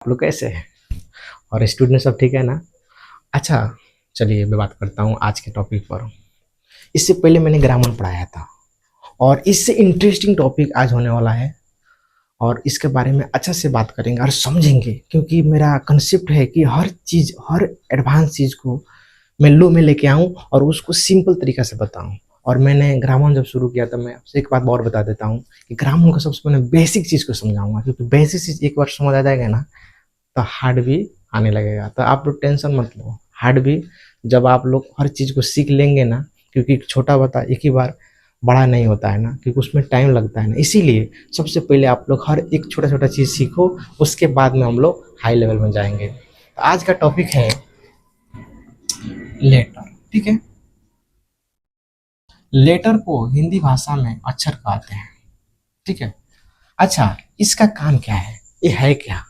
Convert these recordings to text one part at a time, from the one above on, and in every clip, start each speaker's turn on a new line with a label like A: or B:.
A: आप लोग कैसे हैं और स्टूडेंट सब ठीक है ना। अच्छा, चलिए मैं बात करता हूँ आज के टॉपिक पर। इससे पहले मैंने ग्रामर पढ़ाया था और इससे इंटरेस्टिंग टॉपिक आज होने वाला है और इसके बारे में अच्छा से बात करेंगे और समझेंगे, क्योंकि मेरा कंसेप्ट है कि हर चीज़, हर एडवांस चीज़ को मैं लो में लेके आऊँ और उसको सिंपल तरीका से बताऊँ। और मैंने ग्रामर जब शुरू किया था, मैं आपसे एक बात और बता देता हूँ कि ग्रामर को सबसे पहले बेसिक चीज़ को समझाऊंगा, क्योंकि बेसिक चीज़ एक बार समझ आ जाएगा ना तो हार्ड भी आने लगेगा। तो आप लोग टेंशन मत लो, हार्ड भी जब आप लोग हर चीज़ को सीख लेंगे ना, क्योंकि छोटा बता एक ही बार बड़ा नहीं होता है ना, क्योंकि उसमें टाइम लगता है ना। इसीलिए सबसे पहले आप लोग हर एक छोटा छोटा चीज़ सीखो, उसके बाद में हम लोग हाई लेवल में जाएंगे। तो आज का टॉपिक है लेटर, ठीक है। लेटर को हिंदी भाषा में अक्षर कहते हैं, ठीक है। अच्छा, इसका काम क्या है, ये है क्या?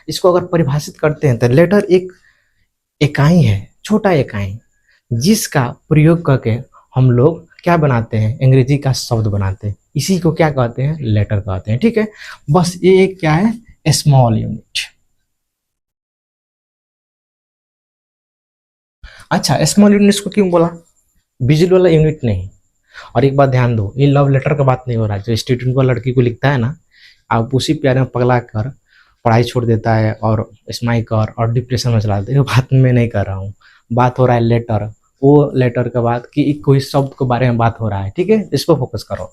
A: इसको अगर परिभाषित करते हैं तो लेटर एक इकाई है, छोटा इकाई, जिसका प्रयोग करके हम लोग क्या बनाते हैं, अंग्रेजी का शब्द बनाते हैं। इसी को क्या कहते हैं, लेटर कहते हैं, ठीक है। बस ये एक क्या है, स्मॉल यूनिट। अच्छा, स्मॉल यूनिट को क्यों बोला, बिजली वाला यूनिट नहीं। और एक बात ध्यान दो, ये लव लेटर का बात नहीं हो रहा है। जो स्टूडेंट वाला लड़की को लिखता है ना, आप उसी प्यार में पगला कर पढ़ाई छोड़ देता है और स्माइल कर और डिप्रेशन में चला देता है, ये बात मैं नहीं कर रहा हूँ। बात हो रहा है लेटर, वो लेटर का बात कि कोई शब्द के बारे में बात हो रहा है, ठीक है। इस पर फोकस करो।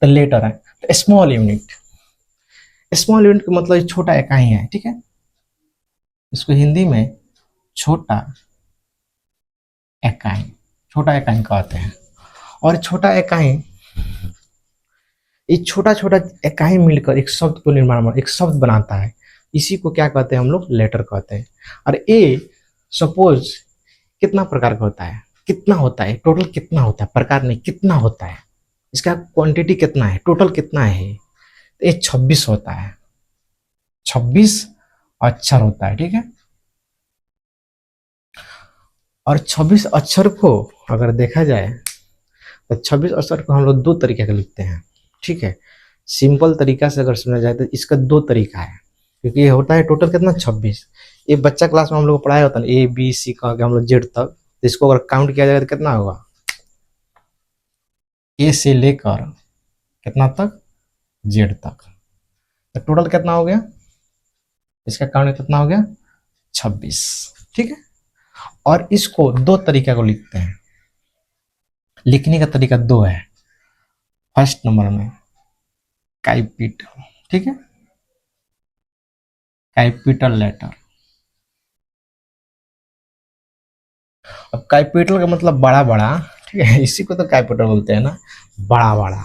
A: तो लेटर है तो स्मॉल यूनिट। स्मॉल यूनिट का मतलब छोटा इकाई है, ठीक है। इसको हिंदी में छोटा इकाई, छोटा इकाई कहते हैं। और छोटा इकाई, ये छोटा छोटा इकाई मिलकर एक शब्द को निर्माण, एक शब्द बनाता है। इसी को क्या कहते हैं हम लोग, लेटर कहते हैं। और ये सपोज कितना प्रकार का होता है, कितना होता है, टोटल कितना होता है, प्रकार नहीं कितना होता है, इसका क्वांटिटी कितना है, टोटल कितना है। तो ये 26 होता है, 26 अक्षर होता है, ठीक है। और 26 अक्षर को अगर देखा जाए तो 26 अक्षर को हम लोग दो तरीके का लिखते हैं, ठीक है। सिंपल तरीका से अगर समझा जाए तो इसका दो तरीका है, क्योंकि ये होता है टोटल कितना, 26। ये बच्चा क्लास में हम लोग को पढ़ाया होता है ना, ABC कह के हम लोग जेड तक, तो इसको अगर काउंट किया जाए तो कितना होगा, ए से लेकर कितना तक, जेड तक। तो टोटल कितना हो गया, इसका काउंट कितना हो गया, 26, ठीक है। और इसको दो तरीका को लिखते हैं, लिखने का तरीका दो है। फर्स्ट नंबर में कैपिटल, ठीक है, कैपिटल लेटर। अब कैपिटल का मतलब बड़ा बड़ा, ठीक है, इसी को तो कैपिटल बोलते हैं ना, बड़ा बड़ा।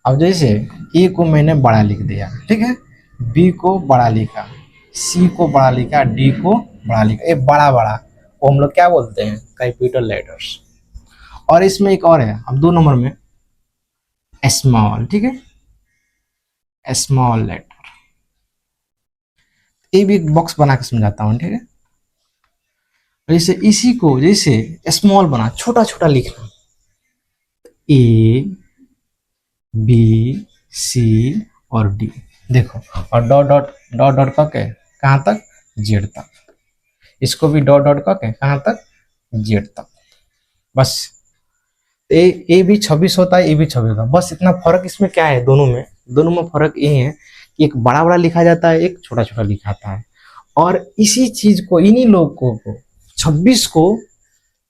A: अब जैसे ए को मैंने बड़ा लिख दिया, ठीक है, बी को बड़ा लिखा, सी को बड़ा लिखा, डी को बड़ा लिखा, ये बड़ा बड़ा वो हम लोग क्या बोलते हैं, कैपिटल लेटर्स। और इसमें एक और है, अब दो नंबर में स्मॉल, ठीक है, स्मॉल लेटर। ये भी एक बॉक्स बना के समझाता हूँ, ठीक है। जैसे इसी को जैसे स्मॉल बना, छोटा छोटा लिखना, ए बी सी और डी, देखो, और डॉट डॉट डॉट डॉट करके कहाँ तक, जेड तक। इसको भी डॉट डॉट करके कहाँ तक, जेड तक। बस ए भी 26 होता है, ए भी 26 होता है। बस इतना फर्क इसमें क्या है, दोनों में फर्क ये है कि एक बड़ा बड़ा लिखा जाता है, एक छोटा छोटा लिखाता है। और इसी चीज को, इन्हीं लोगों को 26 को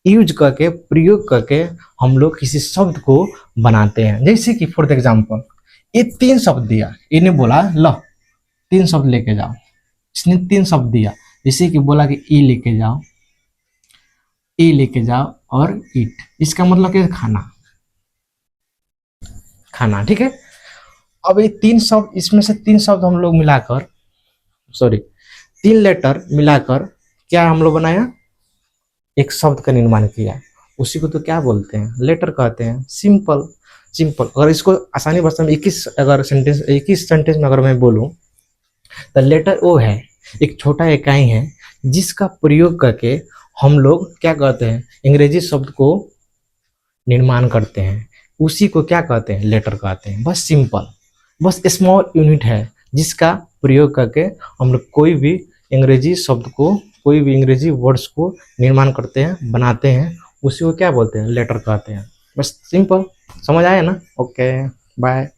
A: यूज करके, प्रयोग करके हम लोग किसी शब्द को बनाते हैं। जैसे कि फॉर एग्जाम्पल, ये 3 शब्द दिया, इन्हें बोला लो 3 शब्द लेके जाओ, इसने 3 शब्द दिया। जैसे कि बोला कि ई लेके जाओ, ए लेके जाओ और ईट, इसका मतलब क्या है, खाना, खाना, ठीक है। अब ये 3 शब्द, इसमें से 3 शब्द हम लोग मिलाकर, सॉरी 3 लेटर मिलाकर क्या हम लोग बनाया, एक शब्द का निर्माण किया। उसी को तो क्या बोलते हैं, लेटर कहते हैं। Simple simple. अगर इसको आसानी भाषा में 21 सेंटेंस में अगर मैं बोलूं तो लेटर वो है, एक छोटा इकाई है जिसका प्रयोग करके हम लोग क्या कहते हैं, अंग्रेजी शब्द को निर्माण करते हैं। उसी को क्या कहते हैं, लेटर कहते हैं। बस सिंपल, बस स्मॉल यूनिट है जिसका प्रयोग करके हम लोग कोई भी अंग्रेजी शब्द को, कोई भी अंग्रेजी वर्ड्स को निर्माण करते हैं, बनाते हैं, उसी को क्या बोलते हैं, लेटर कहते हैं। बस सिंपल, समझ आया ना? Okay, bye.